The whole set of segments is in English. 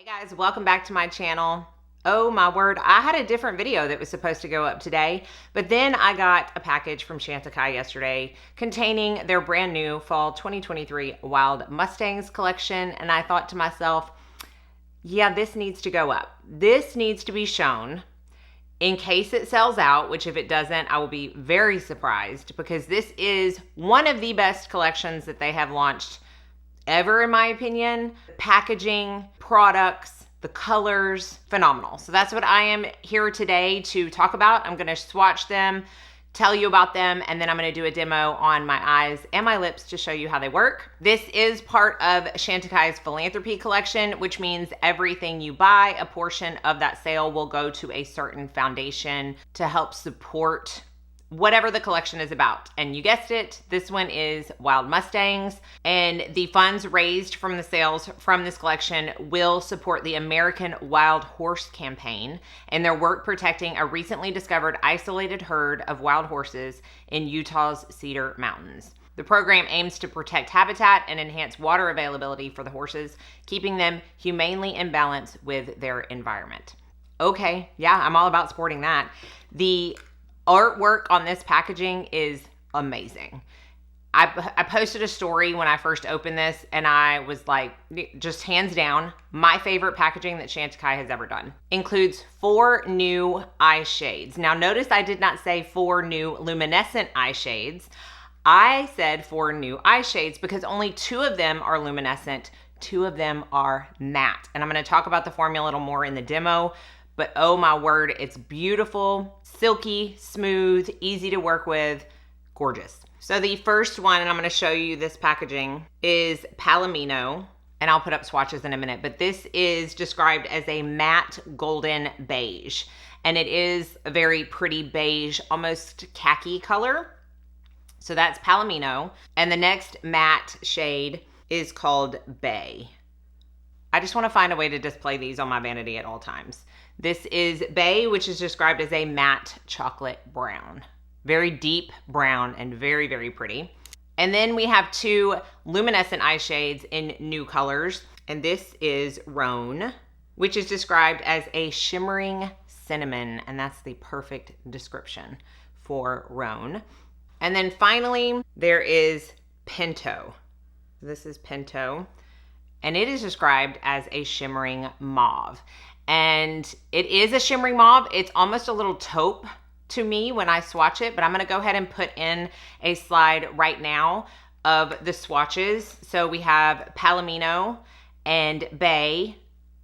Hey guys, welcome back to my channel. Oh my word, I had a different video that was supposed to go up today, but then I got a package from Chantecaille yesterday containing their brand new fall 2023 Wild Mustangs collection, and I thought to myself, yeah, this needs to go up. This needs to be shown in case it sells out, which if it doesn't, I will be very surprised because this is one of the best collections that they have launched ever, in my opinion. Packaging, products, the colors, phenomenal. So that's what I am here today to talk about. I'm gonna swatch them, tell you about them, and then I'm gonna do a demo on my eyes and my lips to show you how they work. This is part of Chantecaille's philanthropy collection, which means everything you buy, a portion of that sale will go to a certain foundation to help support whatever the collection is about. And you guessed it, this one is Wild Mustangs, and the funds raised from the sales from this collection will support the American Wild Horse Campaign and their work protecting a recently discovered isolated herd of wild horses in Utah's Cedar Mountains. The program aims to protect habitat and enhance water availability for the horses, keeping them humanely in balance with their environment. Okay, yeah, I'm all about supporting that. The artwork on this packaging is amazing. I posted a story when I first opened this and I was like, just hands down, my favorite packaging that Chantecaille has ever done. Includes 4 new eye shades. Now notice I did not say 4 new luminescent eye shades. I said 4 new eye shades because only 2 of them are luminescent, 2 of them are matte. And I'm gonna talk about the formula a little more in the demo, but oh my word, it's beautiful, silky, smooth, easy to work with, gorgeous. So the first one, and I'm gonna show you this packaging, is Palomino, and I'll put up swatches in a minute, but this is described as a matte golden beige, and it is a very pretty beige, almost khaki color. So that's Palomino, and the next matte shade is called Bay. I just wanna find a way to display these on my vanity at all times. This is Bay, which is described as a matte chocolate brown. Very deep brown and very, very pretty. And then we have 2 luminescent eye shades in new colors. And this is Roan, which is described as a shimmering cinnamon. And that's the perfect description for Roan. And then finally, there is Pinto. This is Pinto. And it is described as a shimmering mauve. And it is a shimmering mauve. It's almost a little taupe to me when I swatch it, but I'm gonna go ahead and put in a slide right now of the swatches. So we have Palomino and Bay,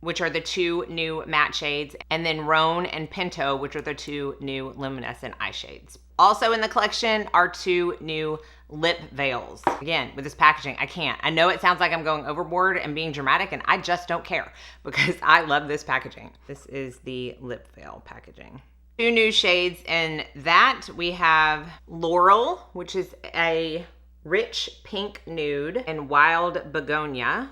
which are the 2 new matte shades, and then Roan and Pinto, which are the 2 new luminescent eye shades. Also in the collection are 2 new lip veils. Again, with this packaging, I can't. I know it sounds like I'm going overboard and being dramatic, and I just don't care because I love this packaging. This is the lip veil packaging. 2 new shades in that. We have Laurel, which is a rich pink nude, and Wild Begonia,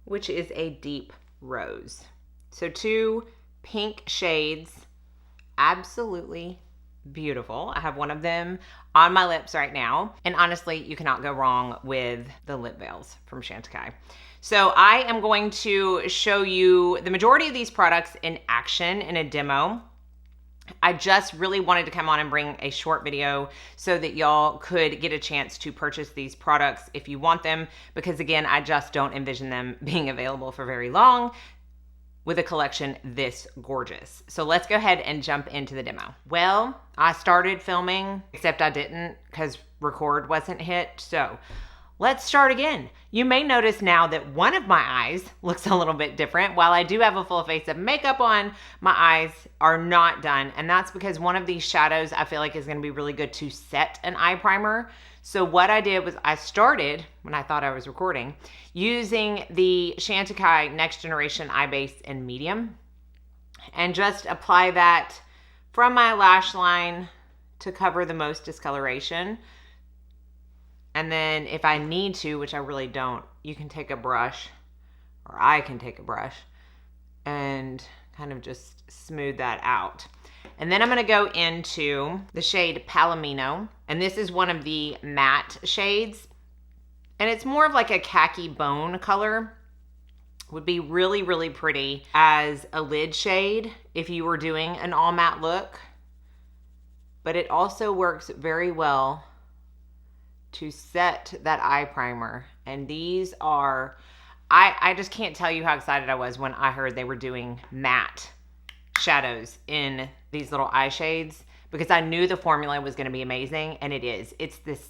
which is a deep rose. So 2 pink shades, absolutely beautiful. I have one of them on my lips right now. And honestly, you cannot go wrong with the lip veils from Chantecaille. So I am going to show you the majority of these products in action in a demo. I just really wanted to come on and bring a short video so that y'all could get a chance to purchase these products if you want them, because again, I just don't envision them being available for very long with a collection this gorgeous. So let's go ahead and jump into the demo. Well, I started filming, except I didn't because record wasn't hit. So let's start again. You may notice now that one of my eyes looks a little bit different. While I do have a full face of makeup on, my eyes are not done. And that's because one of these shadows I feel like is gonna be really good to set an eye primer. So what I did was I started, when I thought I was recording, using the Chantecaille Next Generation Eye Base in medium, and just apply that from my lash line to cover the most discoloration. And then if I need to, which I really don't, you can take a brush, or I can take a brush, and kind of just smooth that out. And then I'm gonna go into the shade Palomino, and this is one of the matte shades, and it's more of like a khaki bone color. would be really, really pretty as a lid shade if you were doing an all matte look. But it also works very well to set that eye primer. And these are, I just can't tell you how excited I was when I heard they were doing matte shadows in these little eye shades, because I knew the formula was going to be amazing, and it is. It's this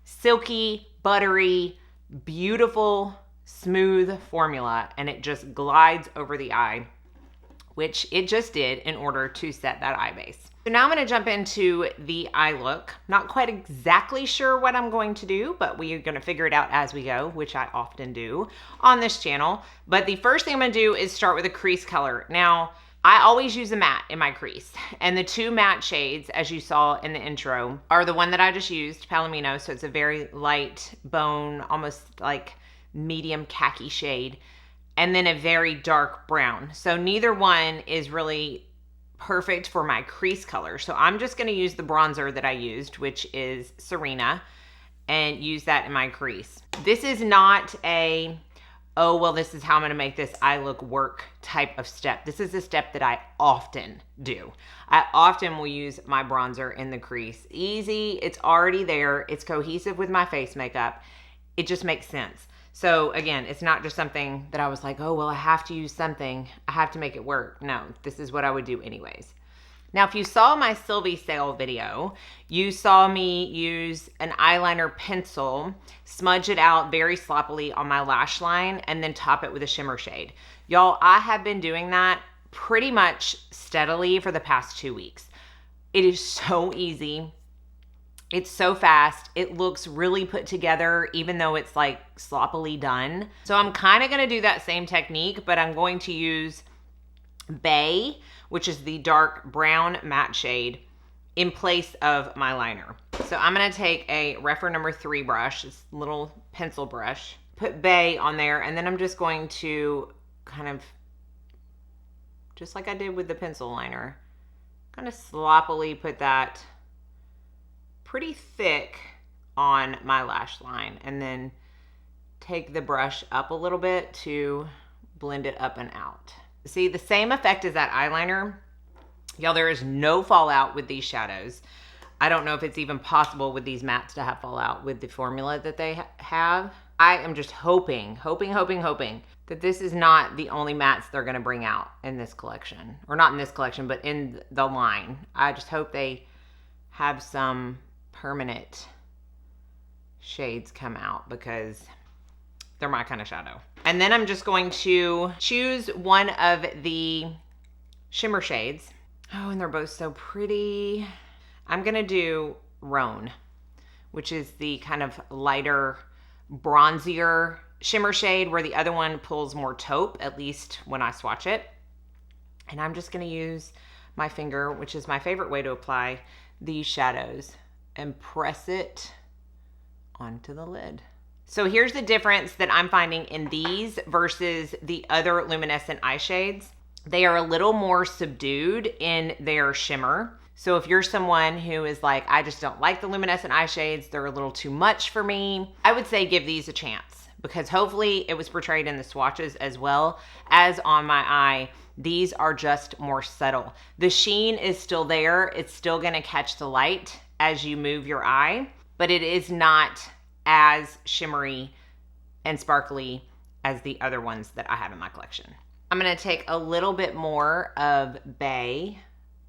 silky, buttery, beautiful, smooth formula, and it just glides over the eye, which it just did in order to set that eye base. So now I'm going to jump into the eye look. Not quite exactly sure what I'm going to do, but we are going to figure it out as we go, which I often do on this channel. But the first thing I'm going to do is start with a crease color. Now, I always use a matte in my crease, and the two matte shades, as you saw in the intro, are the one that I just used, Palomino. So it's a very light bone, almost like medium khaki shade, and then a very dark brown. So neither one is really perfect for my crease color. So I'm just going to use the bronzer that I used, which is Serena, and use that in my crease. This is not a, oh, well, this is how I'm going to make this eye look work type of step. This is a step that I often do. I often will use my bronzer in the crease. Easy. It's already there. It's cohesive with my face makeup. It just makes sense. So again, it's not just something that I was like, oh, well, I have to use something. I have to make it work. No, this is what I would do anyways. Now, if you saw my Sylvie sale video, you saw me use an eyeliner pencil, smudge it out very sloppily on my lash line, and then top it with a shimmer shade. Y'all, I have been doing that pretty much steadily for the past 2 weeks. It is so easy. It's so fast. It looks really put together, even though it's like sloppily done. So I'm kind of going to do that same technique, but I'm going to use Bay, which is the dark brown matte shade, in place of my liner. So I'm going to take a Rephr number 3 brush, this little pencil brush, put Bay on there, and then I'm just going to kind of, just like I did with the pencil liner, kind of sloppily put that pretty thick on my lash line, and then take the brush up a little bit to blend it up and out. See, the same effect as that eyeliner. Y'all, there is no fallout with these shadows. I don't know if it's even possible with these mattes to have fallout with the formula that they have. I am just hoping that this is not the only mattes they're going to bring out in this collection. Or not in this collection, but in the line. I just hope they have some permanent shades come out, because they're my kind of shadow. And then I'm just going to choose one of the shimmer shades. Oh, and they're both so pretty. I'm going to do Roan, which is the kind of lighter, bronzier shimmer shade, where the other one pulls more taupe, at least when I swatch it. And I'm just going to use my finger, which is my favorite way to apply these shadows, and press it onto the lid. So here's the difference that I'm finding in these versus the other Luminescent Eye Shades. They are a little more subdued in their shimmer. So if you're someone who is like, I just don't like the Luminescent Eye Shades, they're a little too much for me, I would say give these a chance, because hopefully it was portrayed in the swatches as well as on my eye. These are just more subtle. The sheen is still there. It's still gonna catch the light as you move your eye, but it is not as shimmery and sparkly as the other ones that I have in my collection. I'm gonna take a little bit more of Bay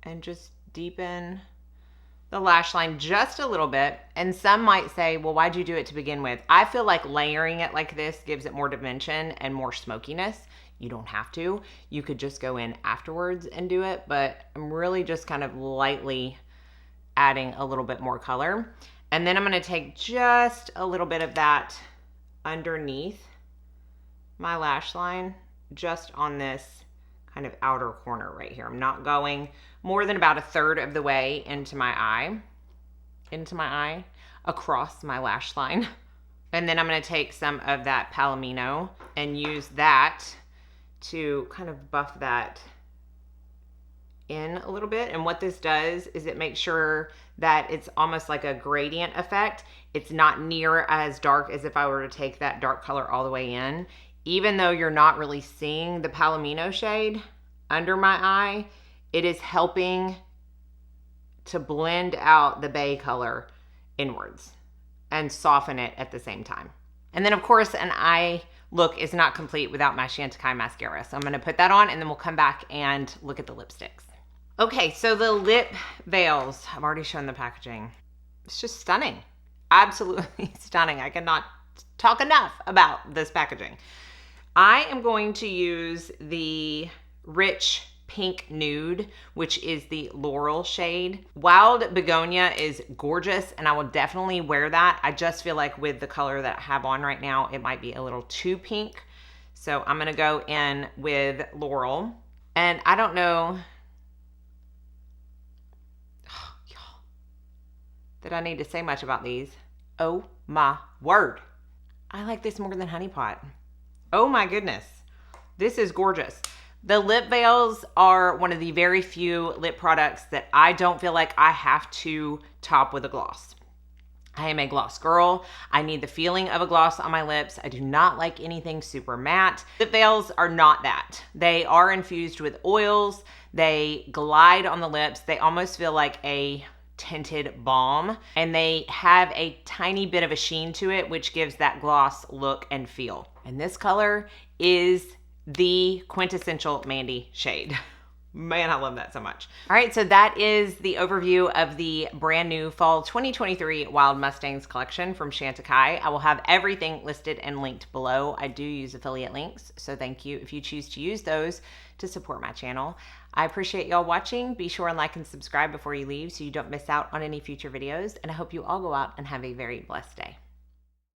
and just deepen the lash line just a little bit. And some might say, well, why'd you do it to begin with? I feel like layering it like this gives it more dimension and more smokiness. You don't have to. You could just go in afterwards and do it, but I'm really just kind of lightly adding a little bit more color. And then I'm gonna take just a little bit of that underneath my lash line, just on this kind of outer corner right here. I'm not going more than about 1/3 of the way into my eye, across my lash line. And then I'm gonna take some of that Palomino and use that to kind of buff that in a little bit. And what this does is it makes sure that it's almost like a gradient effect. It's not near as dark as if I were to take that dark color all the way in. even though you're not really seeing the Palomino shade under my eye, it is helping to blend out the bay color inwards and soften it at the same time. And then of course, an eye look is not complete without my Chantecaille mascara. So I'm gonna put that on and then we'll come back and look at the lipsticks. Okay, so the lip veils, I've already shown the packaging. It's just stunning, absolutely stunning. I cannot talk enough about this packaging. I am going to use the Rich Pink Nude, which is the Laurel shade. Wild Begonia is gorgeous and I will definitely wear that. I just feel like with the color that I have on right now, it might be a little too pink. So I'm gonna go in with Laurel. And I don't know, y'all, that I need to say much about these. Oh my word. I like this more than Honey Pot. Oh my goodness. This is gorgeous. The lip veils are one of the very few lip products that I don't feel like I have to top with a gloss. I am a gloss girl. I need the feeling of a gloss on my lips. I do not like anything super matte. Lip veils are not that. They are infused with oils. They glide on the lips. They almost feel like a tinted balm, and they have a tiny bit of a sheen to it, which gives that gloss look and feel. And this color is the quintessential Mandy shade. Man, I love that so much. All right, so that is the overview of the brand new fall 2023 Wild Mustangs collection from Chantecaille. I will have everything listed and linked below. I do use affiliate links, so thank you if you choose to use those to support my channel. I appreciate y'all watching. Be sure and like and subscribe before you leave so you don't miss out on any future videos, and I hope you all go out and have a very blessed day.